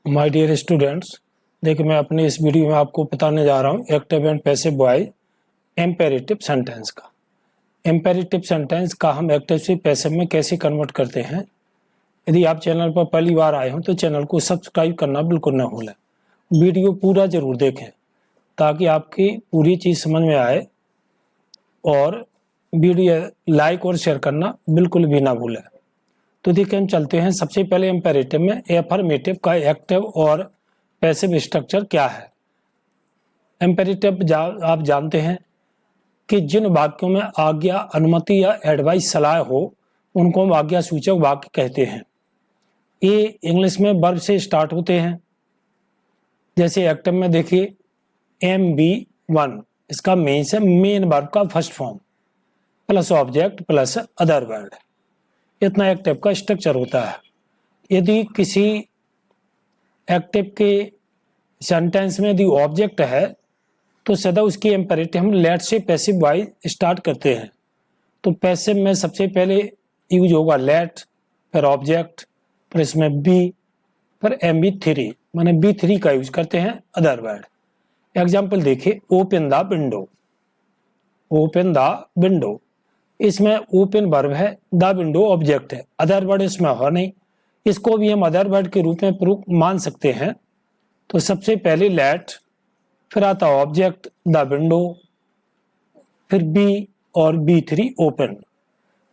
My dear students, देखिए मैं अपने इस वीडियो में आपको बताने जा रहा हूँ active and passive voice imperative sentence का। इम्पेरेटिव सेंटेंस का हम एक्टिव से पैसिव में कैसे कन्वर्ट करते हैं। यदि आप चैनल पर पहली बार आए हो तो चैनल को सब्सक्राइब करना बिल्कुल ना भूलें। वीडियो पूरा जरूर देखें ताकि आपकी पूरी चीज़ समझ में आए, और वीडियो लाइक और शेयर करना बिल्कुल भी ना भूलें। तो देखिए हम चलते हैं। सबसे पहले इम्पेरेटिव में एफर्मेटिव का एक्टिव और पैसिव स्ट्रक्चर क्या है। इम्पेरेटिव आप जानते हैं कि जिन वाक्यों में आज्ञा, अनुमति या एडवाइस, सलाह हो उनको हम आज्ञा सूचक वाक्य कहते हैं। ये इंग्लिश में वर्ब से स्टार्ट होते हैं। जैसे एक्टिव में देखिए MB1, इसका मीन्स है मेन वर्ब का first form plus object plus other word. इतना एक्टिव का स्ट्रक्चर होता है। यदि किसी एक्टिव के सेंटेंस में यदि ऑब्जेक्ट है तो सदा उसकी इम्पेरेटिव हम लेट से पैसिव वॉइस स्टार्ट करते हैं। तो पैसिव में सबसे पहले यूज होगा लेट, फिर ऑब्जेक्ट, फिर इसमें बी, फिर MB3 माने B3 का यूज करते हैं अदर वर्ड। एग्जाम्पल देखिए, open the window. Open the window, इसमें ओपन वर्ब है, द विंडो ऑब्जेक्ट है, अदर वर्ड इसमें हो नहीं। इसको भी हम अदर वर्ड के रूप में प्रूफ मान सकते हैं। तो सबसे पहले लेट, फिर आता ऑब्जेक्ट द विंडो, फिर बी और B3 ओपन।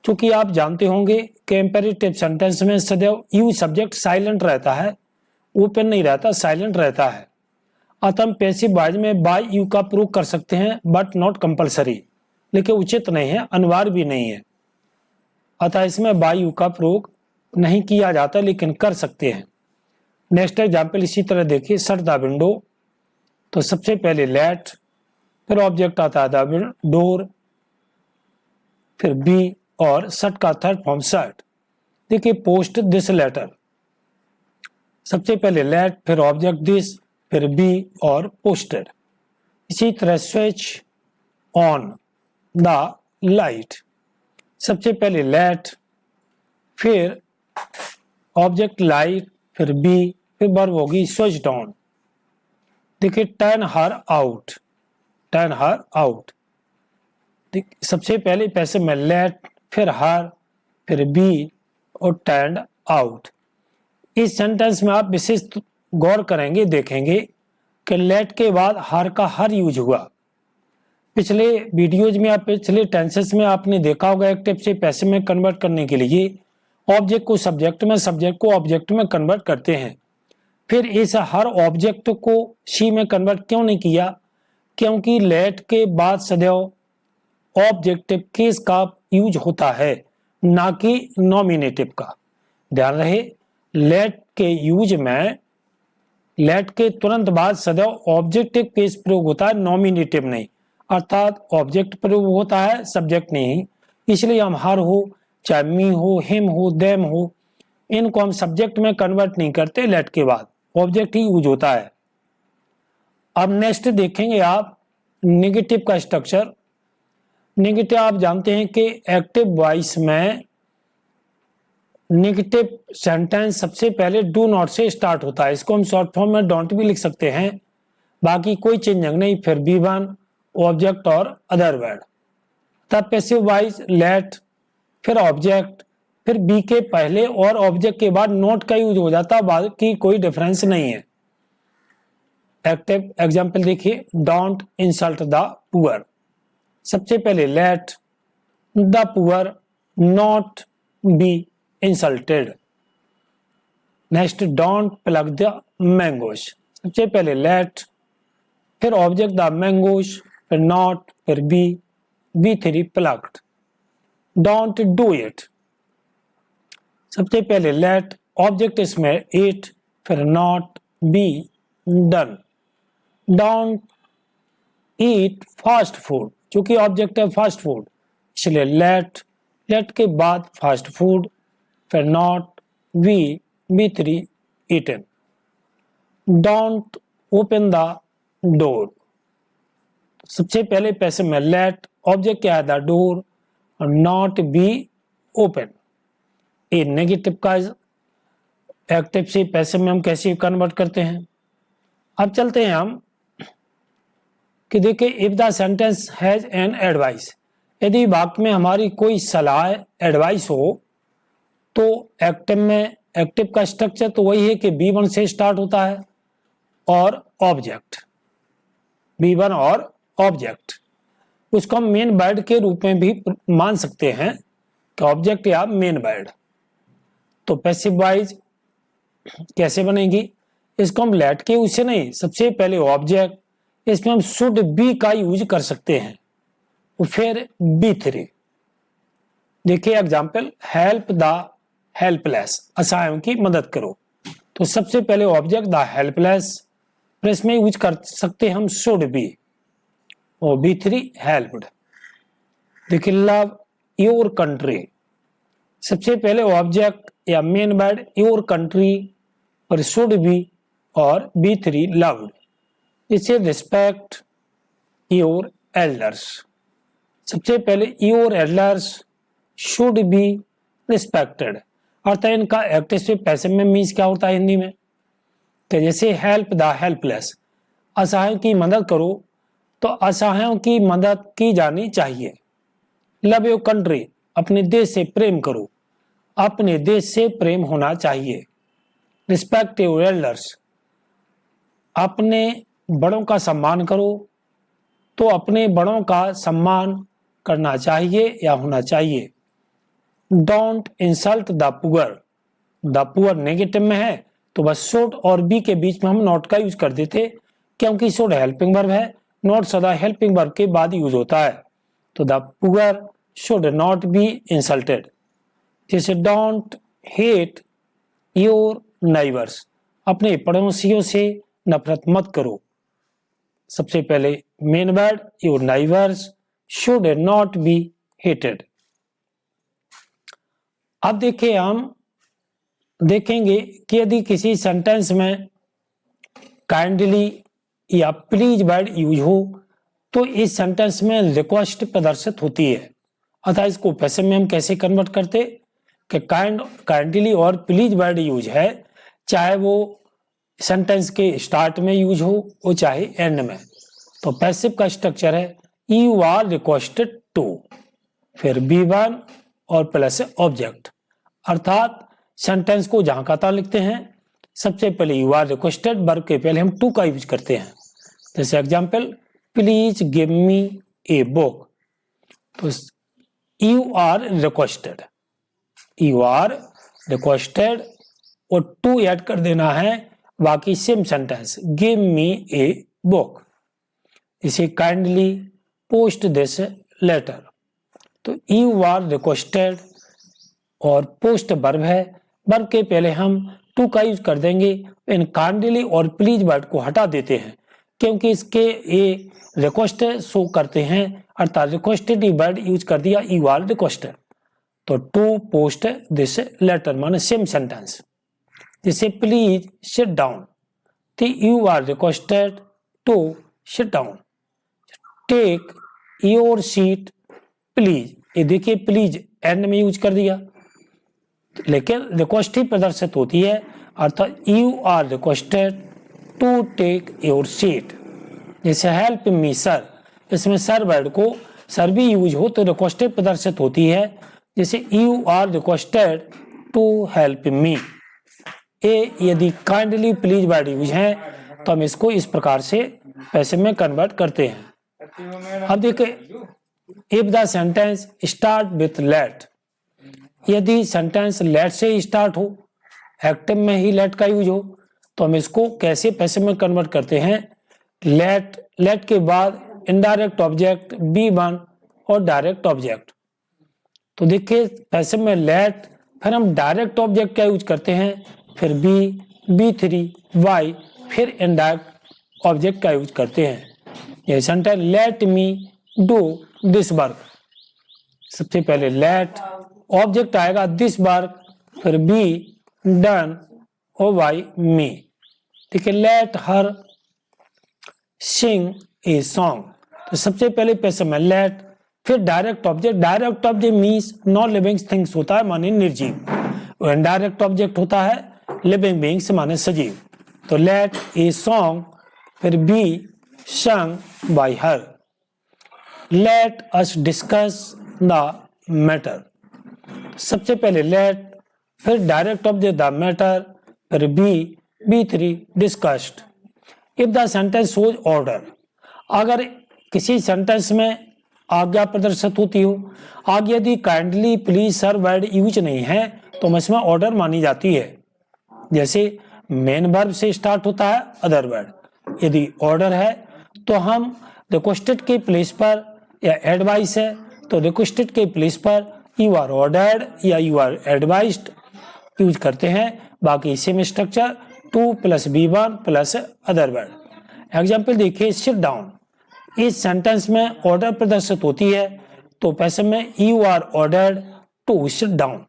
चूंकि आप जानते होंगे कि इम्पेरेटिव सेंटेंस में सदैव यू सब्जेक्ट साइलेंट रहता है, ओपन नहीं रहता, साइलेंट रहता है। अतः हम पैसिव वॉइस में बाय यू का प्रयोग कर सकते हैं, बट नॉट कंपलसरी, लेकिन उचित नहीं है, अनिवार्य भी नहीं है। अतः इसमें बाय यू का प्रयोग नहीं किया जाता, लेकिन कर सकते हैं। नेक्स्ट एग्जाम्पल इसी तरह देखिए, शट द विंडो। तो सबसे पहले लेट, फिर ऑब्जेक्ट आता है द डोर, फिर बी और शट का थर्ड फॉर्म शट। देखिए पोस्ट दिस लेटर, सबसे पहले लेट, फिर ऑब्जेक्ट दिस, फिर बी और पोस्टेड। इसी तरह स्विच ऑन द लाइट, सबसे पहले लेट, फिर ऑब्जेक्ट लाइट, फिर बी, फिर वर्ब होगी स्विच ऑन। देखिए turn her out, turn her out, सबसे पहले पैसिव में लेट, फिर हर, फिर बी और टर्न आउट। इस सेंटेंस में आप विशेष गौर करेंगे, देखेंगे कि लेट के बाद हर का हर यूज हुआ। पिछले वीडियोज में आप पिछले टेंसेस में आपने देखा होगा एक्टिव से पैसिव में कन्वर्ट करने के लिए ऑब्जेक्ट को सब्जेक्ट में, सब्जेक्ट को ऑब्जेक्ट में कन्वर्ट करते हैं। फिर इस हर ऑब्जेक्ट को शी में कन्वर्ट क्यों नहीं किया? क्योंकि लेट के बाद सदैव ऑब्जेक्टिव केस का यूज होता है, ना कि नॉमिनेटिव का। ध्यान रहे, लेट के यूज में लेट के तुरंत बाद सदैव ऑब्जेक्टिव केस प्रयोग होता है, नॉमिनेटिव नहीं। अर्थात ऑब्जेक्ट प्रयोग होता है, सब्जेक्ट नहीं। इसलिए हम हर हो, चाहे मी हो, हिम हो, देम हो, इनको हम सब्जेक्ट में कन्वर्ट नहीं करते। लेट के बाद ऑब्जेक्ट ही यूज होता है। अब नेक्स्ट देखेंगे आप नेगेटिव का स्ट्रक्चर। नेगेटिव आप जानते हैं कि एक्टिव वॉइस में नेगेटिव सेंटेंस सबसे पहले डू नॉट से स्टार्ट होता है। इसको हम शॉर्ट फॉर्म में डोंट भी लिख सकते हैं, बाकी कोई चेंजिंग नहीं। फिर B1 ऑब्जेक्ट और अदर वर्ड। तब पैसिव वॉइस लेट, फिर ऑब्जेक्ट, फिर बी के पहले और ऑब्जेक्ट के बाद नोट का यूज हो जाता, बाकी कोई डिफरेंस नहीं है। एक्टिव एग्जाम्पल देखिए, डोंट इंसल्ट द पुअर, सबसे पहले let the poor not be insulted. Next don't pluck the mangoes, सबसे पहले लेट, फिर ऑब्जेक्ट द मैंगोज, फिर नॉट, फिर be, B3 plucked. Don't do it, सबसे पहले लेट, ऑब्जेक्ट इसमें इट, फिर not, be, done. Don't eat fast food, चूंकि ऑब्जेक्ट है फास्ट फूड, इसलिए लेट, लेट के बाद फास्ट फूड, फिर not, be, B3 eaten. Don't open the door, सबसे पहले पैसिव में लेट, ऑब्जेक्ट क्या है द डोर, और नॉट बी ओपन। ये नेगेटिव का एक्टिव से पैसिव में हम कैसे कन्वर्ट करते हैं। अब चलते हैं हम कि देखिए if the sentence has an advice, यदि वाक्य में हमारी कोई सलाह एडवाइस हो तो एक्टिव में एक्टिव का स्ट्रक्चर तो वही है कि B1 से स्टार्ट होता है और ऑब्जेक्ट B1 और ऑब्जेक्ट, उसको हम मेन वर्ड के रूप में भी मान सकते हैं कि ऑब्जेक्ट या मेन वर्ड। तो पैसिव वाइज कैसे बनेगी, इसको हम लेट के उससे नहीं, सबसे पहले ऑब्जेक्ट, इसमें हम शुड बी का यूज कर सकते हैं और फिर B3। देखिए एग्जाम्पल, हेल्प द हेल्पलेस, असहायों की मदद करो। तो सबसे पहले ऑब्जेक्ट द हेल्पलेस, फिर इसमें यूज कर सकते हैं हम शुड बी और B3 हेल्प्ड। देखिए लव योर कंट्री, सबसे पहले ऑब्जेक्ट या मेन वर्ड योर कंट्री पर शुड बी और B3 लव्ड। इसे रिस्पेक्ट योर एल्डर्स, सबसे पहले your elders should be respected. अर्थात इनका एक्टिव से पैसिव में मीन्स क्या होता है हिंदी में, तो जैसे हेल्प द हेल्पलेस, असहायों की मदद करो, तो असहायों की मदद की जानी चाहिए। लव योर कंट्री, अपने देश से प्रेम करो, अपने देश से प्रेम होना चाहिए। रिस्पेक्ट योर एल्डर्स, अपने बड़ों का सम्मान करो, तो अपने बड़ों का सम्मान करना चाहिए या होना चाहिए। Don't insult the poor, the poor negative में है तो बस शुड और बी के बीच में हम नॉट का यूज कर देते, क्योंकि शुड हेल्पिंग वर्ब है, नॉट सदा हेल्पिंग वर्ब के बाद यूज होता है। तो the poor should not be insulted. जैसे डोंट हेट योर नाइबर्स, अपने पड़ोसियों से नफरत मत करो। सबसे पहले main word your neighbours should not be hated. अब देखिए हम देखेंगे कि यदि किसी सेंटेंस में काइंडली या प्लीज वर्ड यूज हो तो इस सेंटेंस में रिक्वेस्ट प्रदर्शित होती है। अतः इसको पैसिव में हम कैसे कन्वर्ट करते कि काइंडली और प्लीज वर्ड यूज है, चाहे वो सेंटेंस के स्टार्ट में यूज हो और चाहे एंड में। तो पैसिव का स्ट्रक्चर है यू आर रिक्वेस्टेड टू, फिर B1 और प्लस ऑब्जेक्ट। अर्थात सेंटेंस को जहां का तहां लिखते हैं, सबसे पहले यू आर रिक्वेस्टेड वर्ब के पहले हम टू का यूज करते हैं। जैसे example, please give me a book, तो you are requested, you are requested और टू ऐड कर देना है, बाकी same sentence give me a book. इसे काइंडली पोस्ट दिस लेटर, तो यू आर रिक्वेस्टेड और पोस्ट वर्ब है, वर्ब के पहले हम टू का यूज कर देंगे। इन काइंडली और प्लीज वर्ड को हटा देते हैं क्योंकि इसके ये रिक्वेस्ट शो करते हैं, अर्थात रिक्वेस्टेड वर्ड यूज कर दिया यू आर रिक्वेस्टेड। तो टू पोस्ट दिस लेटर माने सेम सेंटेंस। जैसे प्लीज सिट डाउन, तो you are requested to sit down. Take your seat please, ये देखिए प्लीज एंड में यूज कर दिया, लेकिन रिक्वेस्ट ही प्रदर्शित होती है, अर्थात you are requested to take your seat. जैसे हेल्प मी सर, इसमें सर वर्ड को सर भी यूज हो तो रिक्वेस्ट प्रदर्शित होती है। जैसे you are requested to help me. ए यदि काइंडली प्लीज वर्ड यूज है तो हम इसको इस प्रकार से पैसिव में कन्वर्ट करते हैं। अब देखिए if the sentence start with let, यदि सेंटेंस लेट से ही स्टार्ट हो, एक्टिव में ही लेट का यूज हो, तो हम इसको कैसे पैसिव में कन्वर्ट करते हैं। लेट के बाद इनडायरेक्ट ऑब्जेक्ट B1 और डायरेक्ट ऑब्जेक्ट। तो देखिए पैसिव में लेट, फिर हम डायरेक्ट ऑब्जेक्ट का यूज करते हैं, फिर B3 Y, फिर इनडायरेक्ट ऑब्जेक्ट का यूज करते हैं। ये sentence let me do this work, सबसे पहले लेट ऑब्जेक्ट आएगा दिस वर्क, फिर बी डन और वाई मी। देखिए let her Singh a song, तो सबसे पहले पैसिव में लेट, फिर direct object means non living things होता है माने निर्जीव, इनडायरेक्ट ऑब्जेक्ट होता है लिविंग बीइंग्स माने सजीव, तो लेट ए सॉन्ग फिर B sung by her. Let us discuss the matter. सबसे पहले let, फिर डायरेक्ट ऑब्जेक्ट द मैटर, फिर B3 discussed. If the sentence shows order, अगर किसी सेंटेंस में आज्ञा प्रदर्शित होती हो, आगे यदि kindly please sir word use नहीं है तो इसमें ऑर्डर मानी जाती है। जैसे मेन वर्ब से स्टार्ट होता है अदर वर्ड, यदि ऑर्डर है तो हम रिक्वेस्टेड के प्लेस पर, या एडवाइस है तो रिक्वेस्टेड के प्लेस पर यू आर ऑर्डर्ड या यू आर एडवाइज्ड यूज करते हैं। बाकी same structure 2 + B1 + other word. Example देखिए, सिट डाउन, इस सेंटेंस में ऑर्डर प्रदर्शित होती है तो पैसिव में you are ordered to sit down.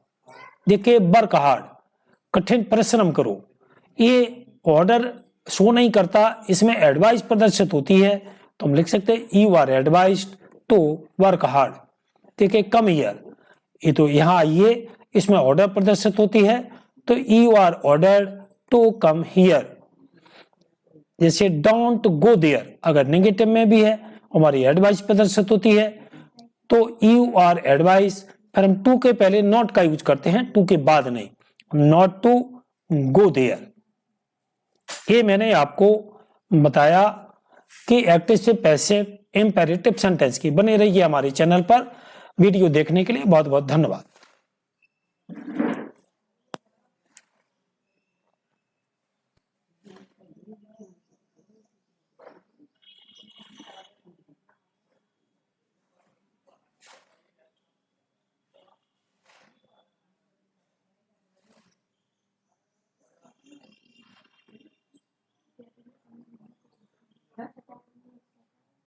देखिए वर्क हार्ड, कठिन परिश्रम करो, ये ऑर्डर शो नहीं करता, इसमें एडवाइस प्रदर्शित होती है तो हम लिख सकते हैं you are advised to work hard. देखिए कम हियर, ये तो यहाँ आइए, इसमें ऑर्डर प्रदर्शित होती है तो you are ordered to come here. जैसे डोंट गो देयर, अगर नेगेटिव में भी है हमारी एडवाइस प्रदर्शित होती है तो यू आर एडवाइस, फिर हम टू के पहले नॉट का यूज करते हैं, टू के बाद नहीं, नॉट टू गो देयर। ये मैंने आपको बताया कि एक्टिव से पैसिव इंपेरेटिव सेंटेंस की। बने रहिए हमारे चैनल पर, वीडियो देखने के लिए बहुत बहुत धन्यवाद।